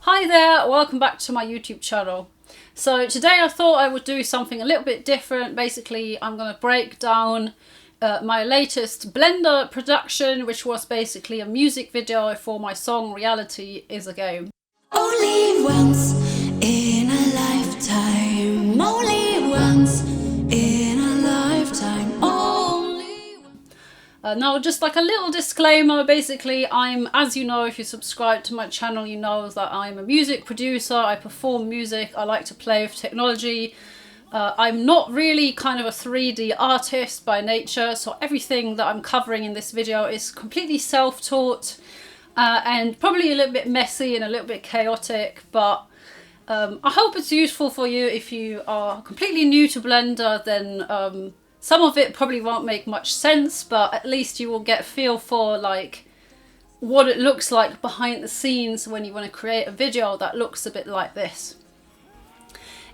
Hi there, welcome back to my YouTube channel. So today I thought I would do something a little bit different. Basically, I'm going to break down my latest Blender production, which was basically a music video for my song Reality Is a Game. Only once in a lifetime, only once in a lifetime, Now, just like a little disclaimer, basically as you know, if you subscribe to my channel, you know that I'm a music producer, I perform music, I like to play with technology. I'm not really kind of a 3D artist by nature, so everything that I'm covering in this video is completely self-taught and probably a little bit messy and a little bit chaotic, but I hope it's useful for you. If you are completely new to Blender, then some of it probably won't make much sense, but at least you will get a feel for like what it looks like behind the scenes when you want to create a video that looks a bit like this.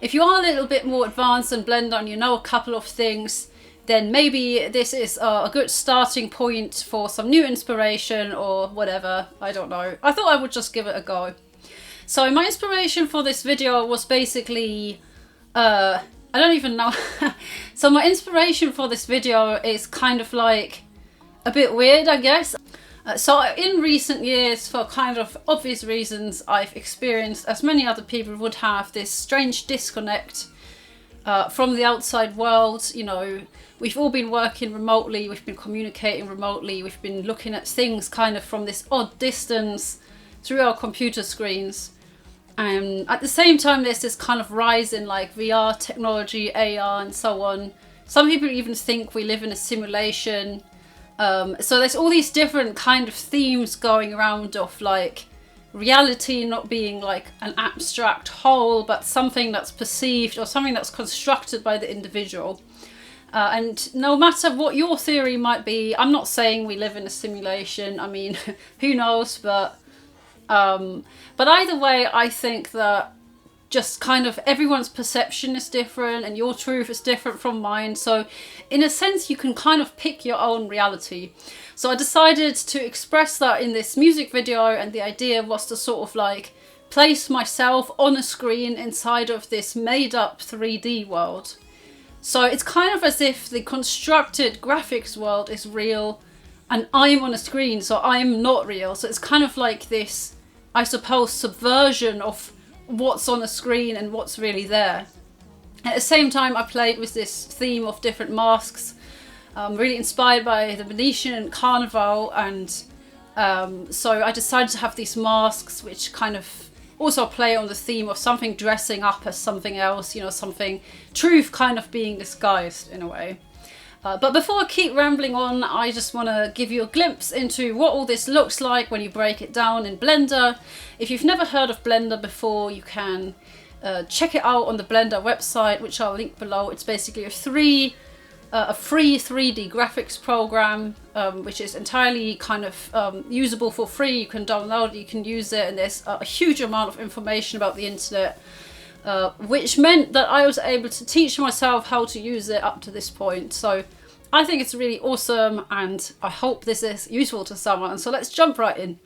If you are a little bit more advanced in Blender and you know a couple of things, then maybe this is a good starting point for some new inspiration or whatever. I don't know. I thought I would just give it a go. So my inspiration for this video was basically I don't even know. So my inspiration for this video is kind of like a bit weird, I guess. So in recent years, for kind of obvious reasons, I've experienced, as many other people would have, this strange disconnect from the outside world. You know, we've all been working remotely, we've been communicating remotely, we've been looking at things kind of from this odd distance through our computer screens. And at the same time, there's this kind of rise in like VR technology, AR and so on. Some people even think we live in a simulation. So there's all these different kind of themes going around of like reality not being like an abstract whole, but something that's perceived or something that's constructed by the individual. And no matter what your theory might be, I'm not saying we live in a simulation. I mean, who knows, but either way, I think that just kind of everyone's perception is different and your truth is different from mine. So in a sense, you can kind of pick your own reality. So I decided to express that in this music video, and the idea was to sort of like place myself on a screen inside of this made up 3D world. So it's kind of as if the constructed graphics world is real and I'm on a screen, so I'm not real. So it's kind of like this, I suppose, subversion of what's on the screen and what's really there. At the same time, I played with this theme of different masks, really inspired by the Venetian carnival, and so I decided to have these masks which kind of also play on the theme of something dressing up as something else, you know, something, truth kind of being disguised in a way. But before I keep rambling on, I just want to give you a glimpse into what all this looks like when you break it down in Blender. If you've never heard of Blender before, you can check it out on the Blender website, which I'll link below. It's basically a free 3D graphics program, which is entirely kind of usable for free. You can download it, you can use it, and there's a huge amount of information about the internet. Which meant that I was able to teach myself how to use it up to this point. So I think it's really awesome, and I hope this is useful to someone. So let's jump right in.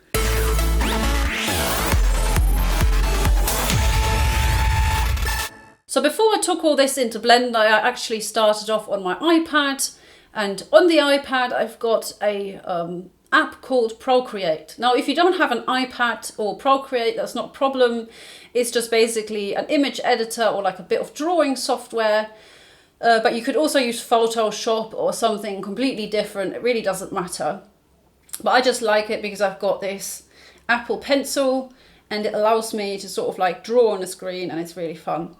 So before I took all this into Blender, I actually started off on my iPad, and on the iPad I've got a app called Procreate. Now, if you don't have an iPad or Procreate, that's not a problem. It's just basically an image editor or like a bit of drawing software. But you could also use Photoshop or something completely different. It really doesn't matter. But I just like it because I've got this Apple Pencil and it allows me to sort of like draw on the screen, and it's really fun.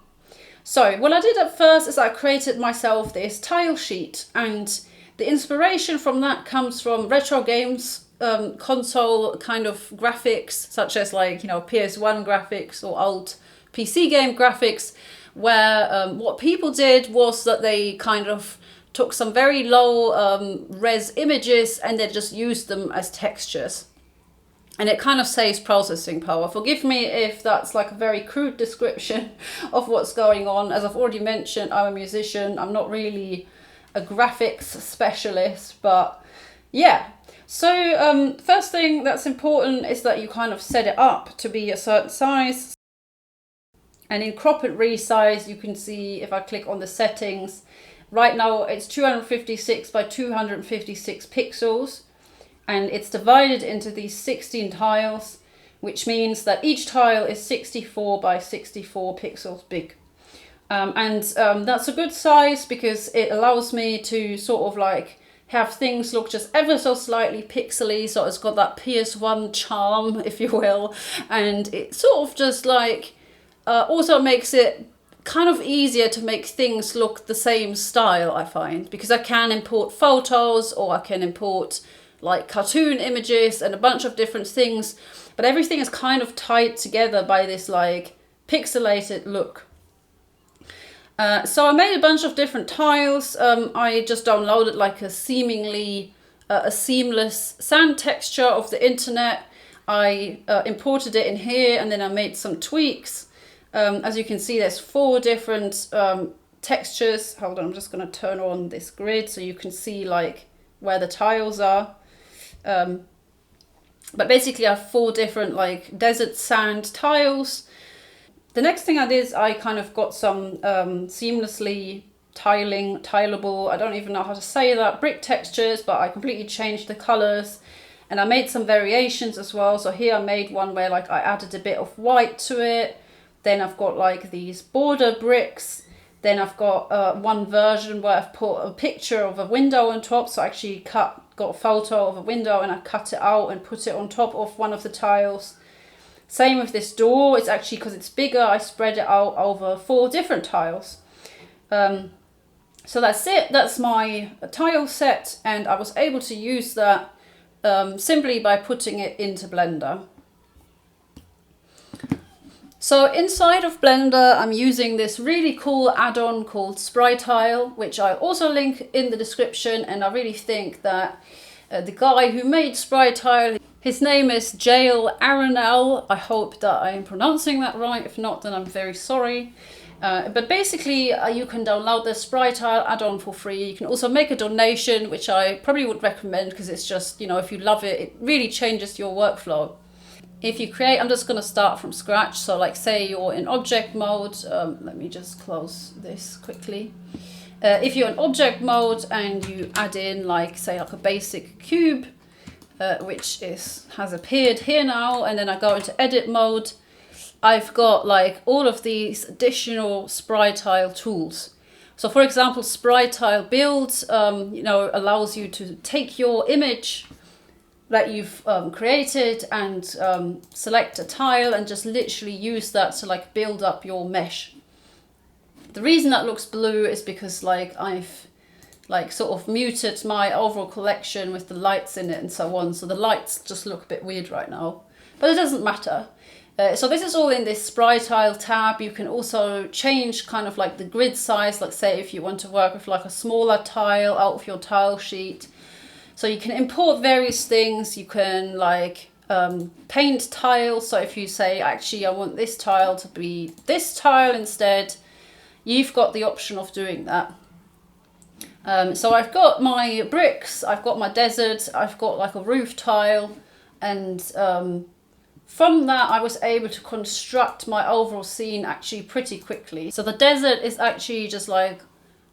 So what I did at first is I created myself this tile sheet, and the inspiration from that comes from retro games, console kind of graphics, such as like, you know, PS-1 graphics or old PC game graphics, where what people did was that they kind of took some very low res images and they just used them as textures. And it kind of saves processing power. Forgive me if that's like a very crude description of what's going on. As I've already mentioned, I'm a musician. I'm not really a graphics specialist, but yeah. So first thing that's important is that you kind of set it up to be a certain size. And in crop and resize, you can see if I click on the settings, right now it's 256 by 256 pixels, and it's divided into these 16 tiles, which means that each tile is 64 by 64 pixels big. That's a good size because it allows me to sort of like have things look just ever so slightly pixely, so it's got that PS-1 charm, if you will, and it sort of just like also makes it kind of easier to make things look the same style, I find, because I can import photos or I can import like cartoon images and a bunch of different things, but everything is kind of tied together by this like pixelated look. So I made a bunch of different tiles. I just downloaded like a seemingly a seamless sand texture of the internet. I imported it in here and then I made some tweaks. As you can see, there's 4 different textures. Hold on, I'm just going to turn on this grid so you can see like where the tiles are. But basically I have 4 different like desert sand tiles. The next thing I did is I kind of got some seamlessly tileable, I don't even know how to say that, brick textures, but I completely changed the colors. And I made some variations as well. So here I made one where like I added a bit of white to it. Then I've got like these border bricks. Then I've got one version where I've put a picture of a window on top. So I actually got a photo of a window and I cut it out and put it on top of one of the tiles. Same with this door. It's actually, because it's bigger, I spread it out over 4 different tiles. So that's it. That's my tile set, and I was able to use that simply by putting it into Blender. So inside of Blender, I'm using this really cool add-on called Sprytile, which I also link in the description. And I really think that the guy who made Sprytile, his name is Jael Aronel. I hope that I'm pronouncing that right. If not, then I'm very sorry. But basically, you can download the Sprytile add-on for free. You can also make a donation, which I probably would recommend because it's just, you know, if you love it, it really changes your workflow. If you create, I'm just going to start from scratch. So like say you're in object mode. Let me just close this quickly. If you're in object mode and you add in like say like a basic cube, which has appeared here now, and then I go into edit mode, I've got like all of these additional Sprytile tools. So for example, Sprytile build, you know, allows you to take your image that you've created and select a tile and just literally use that to like build up your mesh. The reason that looks blue is because like I've like sort of muted my overall collection with the lights in it and so on. So the lights just look a bit weird right now, but it doesn't matter. So this is all in this Sprytile tab. You can also change kind of like the grid size, like say if you want to work with like a smaller tile out of your tile sheet. So you can import various things. You can like paint tiles. So if you say, actually, I want this tile to be this tile instead, you've got the option of doing that. So I've got my bricks, I've got my desert, I've got like a roof tile, and from that I was able to construct my overall scene actually pretty quickly. So the desert is actually just like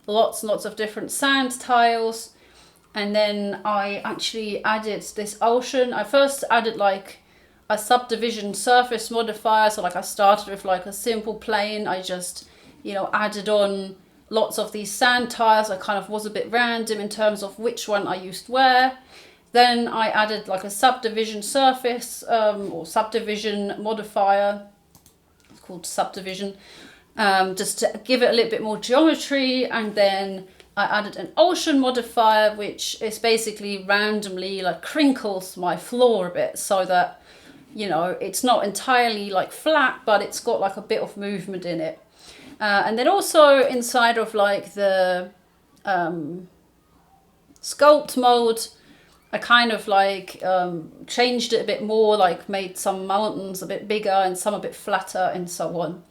lots and lots of different sand tiles. And then I actually added this ocean. I first added like a subdivision surface modifier. So like I started with like a simple plane. I just, you know, added on lots of these sand tiles. I kind of was a bit random in terms of which one I used where. Then I added like a subdivision surface or subdivision modifier. It's called subdivision. Just to give it a little bit more geometry. And then I added an ocean modifier, which is basically randomly like crinkles my floor a bit so that, you know, it's not entirely like flat, but it's got like a bit of movement in it. And then also inside of like the sculpt mode, I kind of like changed it a bit more, like made some mountains a bit bigger and some a bit flatter and so on.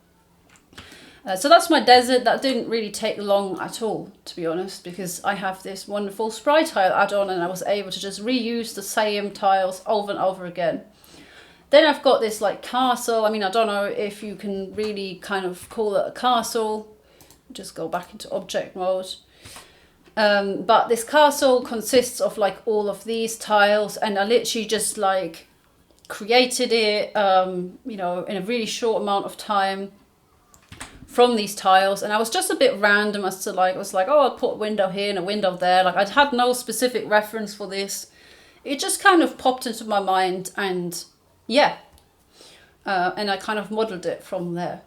So that's my desert. That didn't really take long at all, to be honest, because I have this wonderful Sprytile add-on and I was able to just reuse the same tiles over and over again. Then I've got this like castle. I mean, I don't know if you can really kind of call it a castle. Just go back into object mode. But this castle consists of like all of these tiles, and I literally just like created it, you know, in a really short amount of time from these tiles. And I was just a bit random as to like, I was like, oh, I'll put a window here and a window there. Like, I'd had no specific reference for this. It just kind of popped into my mind, and yeah, and I kind of modeled it from there.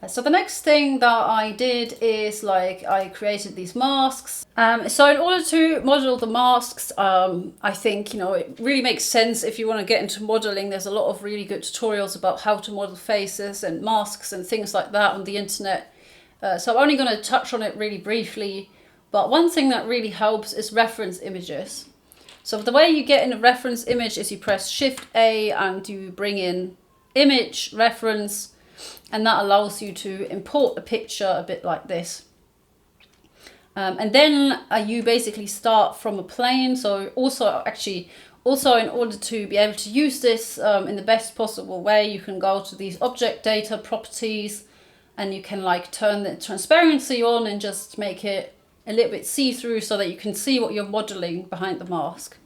So the next thing that I did is like I created these masks. So in order to model the masks, I think, you know, it really makes sense if you want to get into modeling. There's a lot of really good tutorials about how to model faces and masks and things like that on the internet. So I'm only going to touch on it really briefly. But one thing that really helps is reference images. So the way you get in a reference image is you press Shift A and you bring in image reference. And that allows you to import a picture a bit like this. And then you basically start from a plane. So also in order to be able to use this in the best possible way, you can go to these object data properties and you can like turn the transparency on and just make it a little bit see-through so that you can see what you're modeling behind the mask.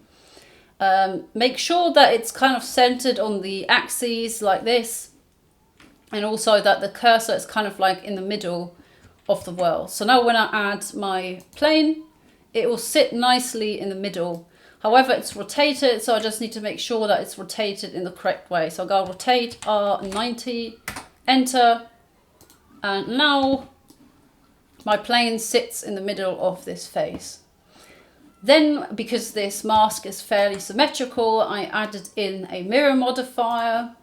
Make sure that it's kind of centered on the axes like this. And also that the cursor is kind of like in the middle of the world. So now when I add my plane, it will sit nicely in the middle. However, it's rotated, so I just need to make sure that it's rotated in the correct way. So I'll go rotate R90, enter, and now my plane sits in the middle of this face. Then, because this mask is fairly symmetrical, I added in a mirror modifier.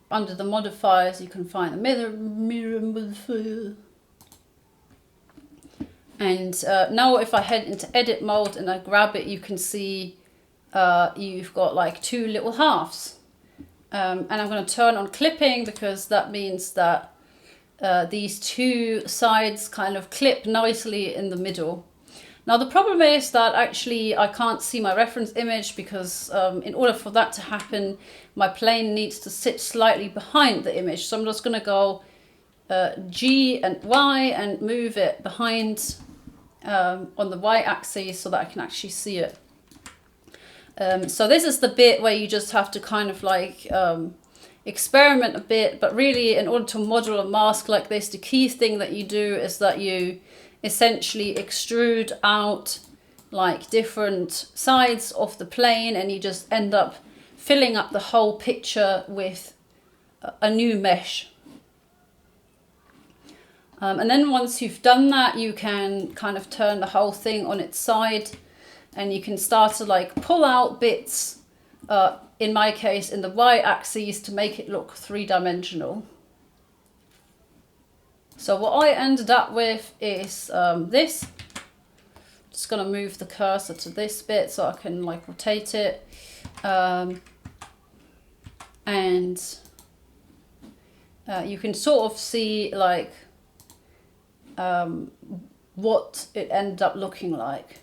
Under the modifiers, you can find the mirror modifier. And now if I head into edit mode and I grab it, you can see you've got like two little halves. And I'm going to turn on clipping because that means that these two sides kind of clip nicely in the middle. Now the problem is that actually I can't see my reference image because in order for that to happen, my plane needs to sit slightly behind the image. So I'm just going to go G and Y and move it behind on the Y axis so that I can actually see it. So this is the bit where you just have to kind of like experiment a bit, but really in order to model a mask like this, the key thing that you do is that you essentially extrude out like different sides of the plane, and you just end up filling up the whole picture with a new mesh. And then once you've done that, you can kind of turn the whole thing on its side and you can start to like pull out bits, in my case in the Y axis, to make it look three-dimensional. So what I ended up with is this. Just going to move the cursor to this bit so I can like rotate it. And you can sort of see like what it ended up looking like.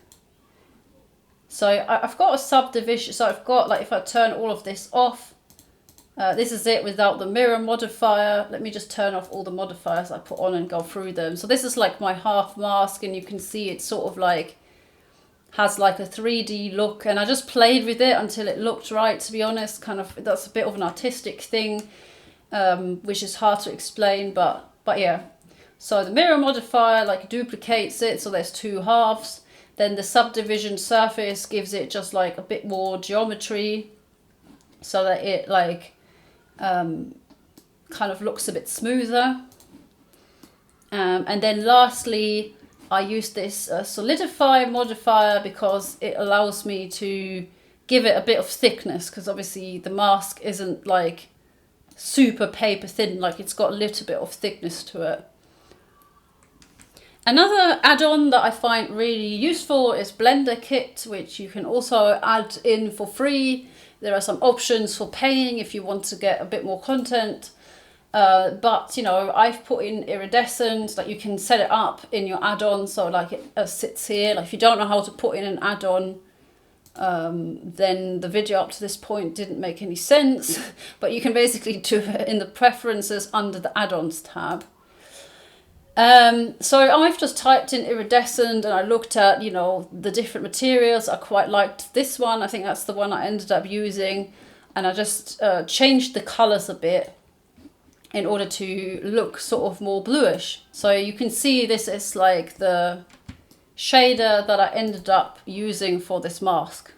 So I've got a subdivision. So I've got like, if I turn all of this off, this is it without the mirror modifier. Let me just turn off all the modifiers I put on and go through them. So this is like my half mask, and you can see it's sort of like has like a 3D look, and I just played with it until it looked right, to be honest. Kind of, that's a bit of an artistic thing, which is hard to explain, but yeah. So the mirror modifier like duplicates it, so there's two halves. Then the subdivision surface gives it just like a bit more geometry so that it like kind of looks a bit smoother. And then lastly, I use this solidify modifier because it allows me to give it a bit of thickness, because obviously the mask isn't like super paper thin, like it's got a little bit of thickness to it. Another add-on that I find really useful is Blender Kit, which you can also add in for free. There are some options for paying if you want to get a bit more content. But you know, I've put in iridescent, like you can set it up in your add-on, so like it sits here. Like if you don't know how to put in an add-on, then the video up to this point didn't make any sense. But you can basically do it in the preferences under the add-ons tab. So I've just typed in iridescent and I looked at, you know, the different materials. I quite liked this one. I think that's the one I ended up using. And I just changed the colors a bit in order to look sort of more bluish. So you can see this is like the shader that I ended up using for this mask.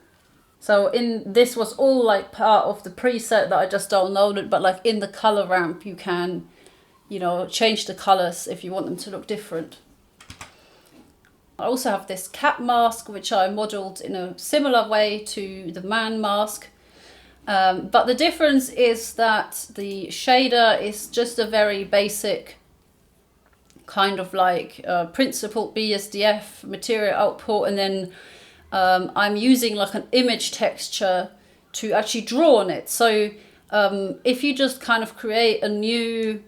So this was all like part of the preset that I just downloaded, but like in the color ramp you can, you know, change the colors if you want them to look different. I also have this cat mask, which I modeled in a similar way to the man mask. But the difference is that the shader is just a very basic kind of like principled BSDF material output, and then I'm using like an image texture to actually draw on it. So if you just kind of create a new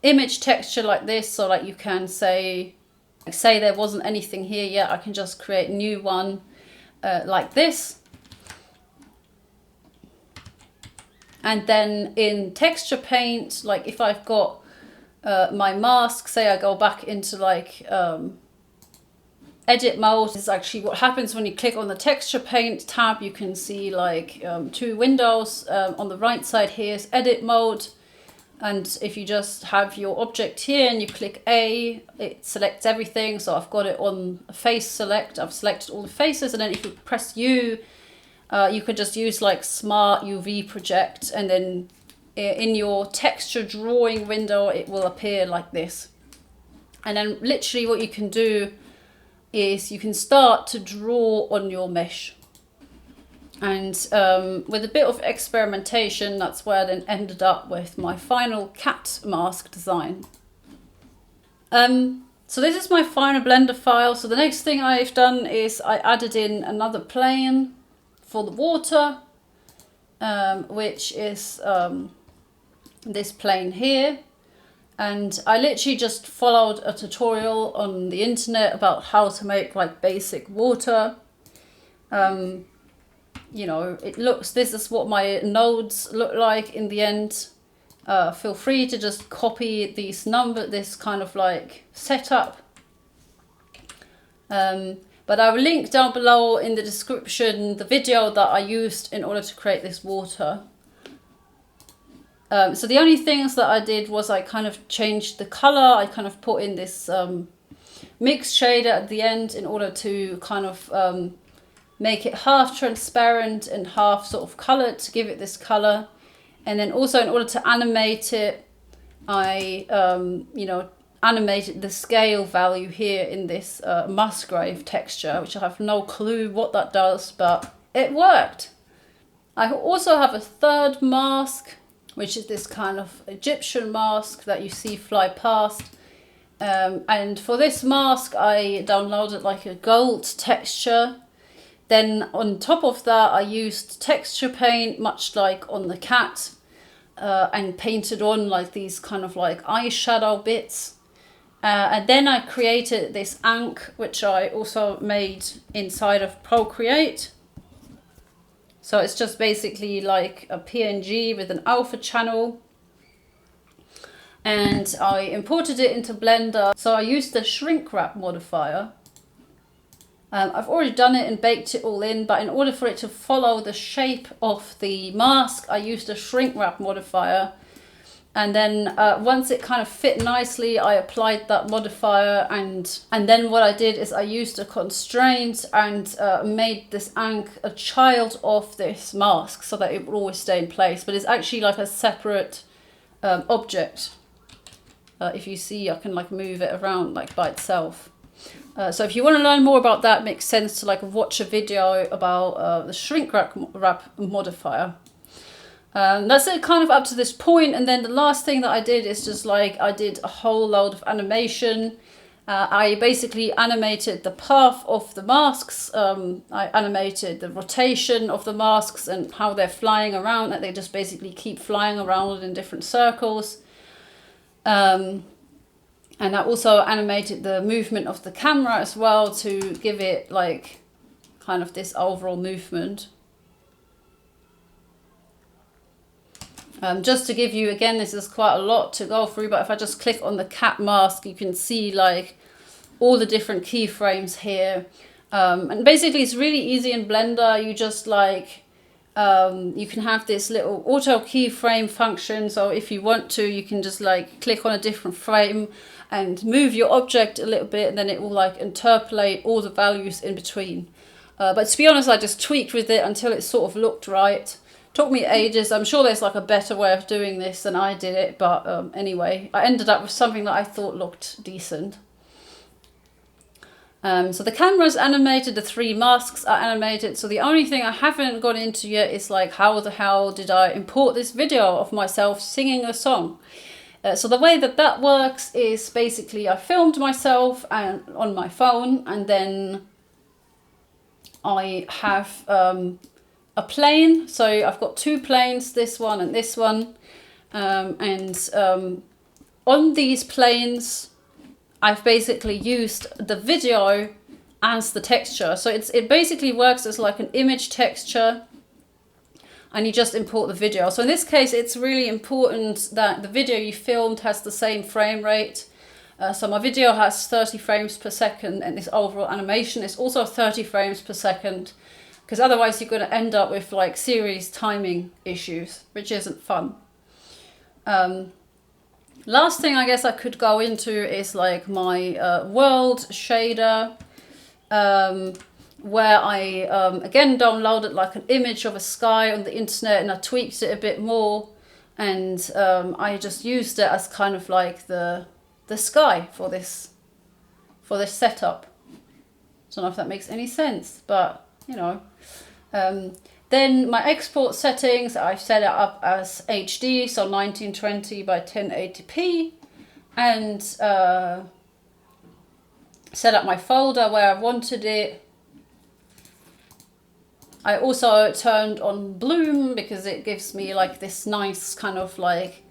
image texture like this, so like you can say there wasn't anything here yet, I can just create a new one like this. And then in texture paint, like if I've got my mask, say I go back into like edit mode, this is actually what happens when you click on the texture paint tab. You can see like two windows. On the right side here is edit mode. And if you just have your object here and you click A, it selects everything. So I've got it on face select. I've selected all the faces. And then if you press U, you could just use like smart UV project, and then in your texture drawing window it will appear like this. And then literally what you can do is you can start to draw on your mesh. And with a bit of experimentation, that's where I then ended up with my final cat mask design. So this is my final Blender file. So the next thing I've done is I added in another plane for the water, which is this plane here. And I literally just followed a tutorial on the internet about how to make like basic water. You know, this is what my nodes look like in the end. Feel free to just copy this kind of like setup. But I will link down below in the description the video that I used in order to create this water. So the only things that I did was I kind of changed the color. I kind of put in this mix shader at the end in order to kind of make it half transparent and half sort of colored to give it this color. And then also in order to animate it, I you know, animated the scale value here in this Musgrave texture, which I have no clue what that does, but it worked. I also have a third mask, which is this kind of Egyptian mask that you see fly past. And for this mask, I downloaded like a gold texture. Then on top of that, I used texture paint, much like on the cat, and painted on like these kind of like eyeshadow bits. And then I created this ankh, which I also made inside of Procreate. So it's just basically like a PNG with an alpha channel. And I imported it into Blender. So I used the shrinkwrap modifier. I've already done it and baked it all in, but in order for it to follow the shape of the mask, I used a shrinkwrap modifier. And then once it kind of fit nicely, I applied that modifier, and then what I did is I used a constraint and made this ankh a child of this mask so that it would always stay in place. But it's actually like a separate object. If you see, I can like move it around like by itself. So if you want to learn more about that, it makes sense to like watch a video about the shrinkwrap modifier. That's it kind of up to this point, and then the last thing that I did is just like I did a whole load of animation. I basically animated the path of the masks. I animated the rotation of the masks and how they're flying around, that they just basically keep flying around in different circles. And I also animated the movement of the camera as well to give it like kind of this overall movement. Just to give you, again, this is quite a lot to go through, but if I just click on the cat mask, you can see like all the different keyframes here. And basically it's really easy in Blender. You just like, you can have this little auto keyframe function. So if you want to, you can just like click on a different frame and move your object a little bit, and then it will like interpolate all the values in between. But to be honest, I just tweaked with it until it sort of looked right. Took me ages. I'm sure there's like a better way of doing this than I did it, but anyway, I ended up with something that I thought looked decent. So the camera's animated, the 3 masks are animated, so the only thing I haven't got into yet is like how the hell did I import this video of myself singing a song. So the way that works is basically I filmed myself on my phone, and then I have a plane. So I've got 2 planes, this one and this one, on these planes I've basically used the video as the texture. So it basically works as like an image texture, and you just import the video. So in this case it's really important that the video you filmed has the same frame rate. So my video has 30 frames per second, and this overall animation is also 30 frames per second, because otherwise you're going to end up with like series timing issues, which isn't fun. Last thing I guess I could go into is like my world shader, where I again downloaded like an image of a sky on the internet, and I tweaked it a bit more, and I just used it as kind of like the sky for this setup. Don't know if that makes any sense, but you know. Then my export settings, I've set it up as HD, so 1920 by 1080p, and set up my folder where I wanted it. I also turned on bloom because it gives me like this nice kind of like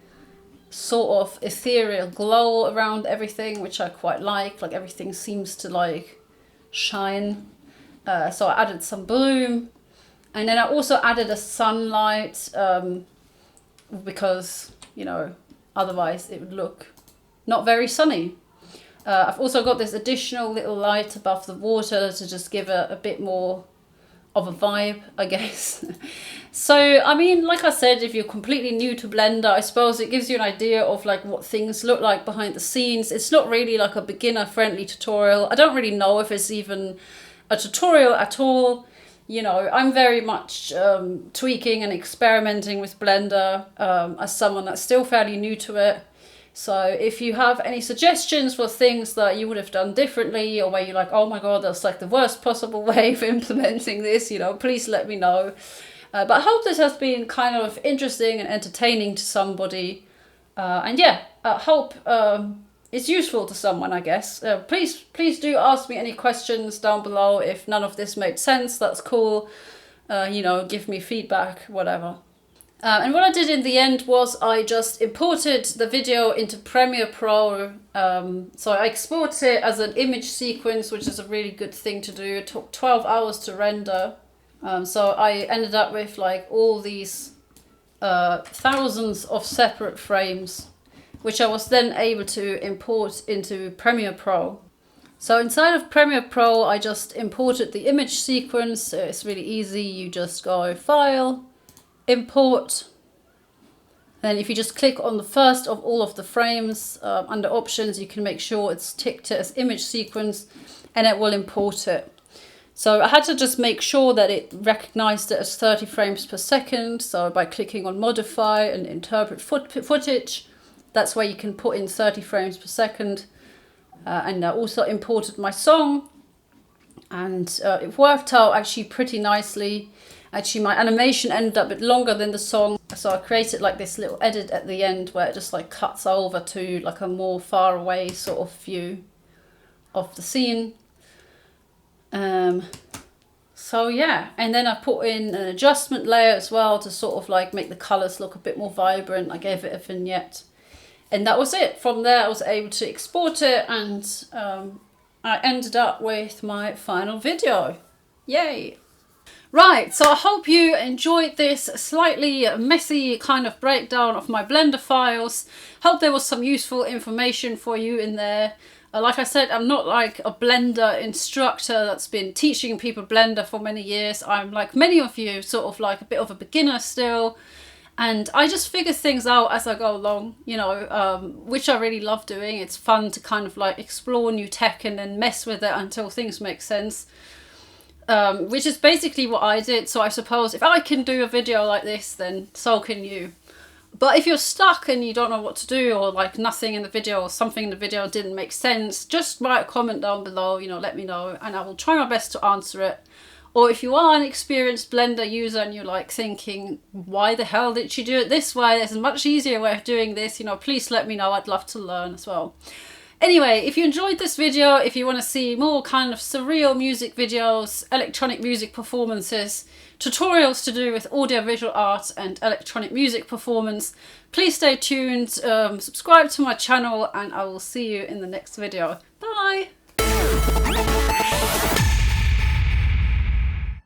sort of ethereal glow around everything, which I quite like everything seems to like shine. So I added some bloom. And then I also added a sunlight, because, you know, otherwise it would look not very sunny. I've also got this additional little light above the water to just give a bit more of a vibe, I guess. So, I mean, like I said, if you're completely new to Blender, I suppose it gives you an idea of like what things look like behind the scenes. It's not really like a beginner-friendly tutorial. I don't really know if it's even a tutorial at all. You know, I'm very much tweaking and experimenting with Blender as someone that's still fairly new to it. So if you have any suggestions for things that you would have done differently, or where you're like, oh my god, that's like the worst possible way of implementing this, you know, please let me know. But I hope this has been kind of interesting and entertaining to somebody. And yeah, I hope it's useful to someone, I guess. Please do ask me any questions down below. If none of this made sense, that's cool. You know, give me feedback, whatever. And what I did in the end was I just imported the video into Premiere Pro. So I exported it as an image sequence, which is a really good thing to do. It took 12 hours to render. So I ended up with like all these thousands of separate frames, which I was then able to import into Premiere Pro. So inside of Premiere Pro, I just imported the image sequence. It's really easy. You just go File, Import. Then if you just click on the first of all of the frames, under Options, you can make sure it's ticked as image sequence, and it will import it. So I had to just make sure that it recognized it as 30 frames per second. So by clicking on Modify and Interpret Footage, that's where you can put in 30 frames per second. And I also imported my song, and it worked out actually pretty nicely. Actually, my animation ended up a bit longer than the song, so I created like this little edit at the end where it just like cuts over to like a more far away sort of view. of the scene. So yeah, and then I put in an adjustment layer as well to sort of like make the colours look a bit more vibrant. I gave it a vignette, and that was it. From there I was able to export it, and I ended up with my final video. Yay! Right, so I hope you enjoyed this slightly messy kind of breakdown of my Blender files. Hope there was some useful information for you in there. Like I said, I'm not like a Blender instructor that's been teaching people Blender for many years. I'm like many of you, sort of like a bit of a beginner still. And I just figure things out as I go along, you know, which I really love doing. It's fun to kind of like explore new tech and then mess with it until things make sense. Which is basically what I did. So I suppose if I can do a video like this, then so can you. But if you're stuck and you don't know what to do, or like nothing in the video or something in the video didn't make sense, just write a comment down below, you know, let me know, and I will try my best to answer it. Or if you are an experienced Blender user and you're like thinking, why the hell did she do it this way? There's a much easier way of doing this, you know, please let me know. I'd love to learn as well. Anyway, if you enjoyed this video, if you want to see more kind of surreal music videos, electronic music performances, tutorials to do with audiovisual art and electronic music performance, please stay tuned, subscribe to my channel, and I will see you in the next video. Bye!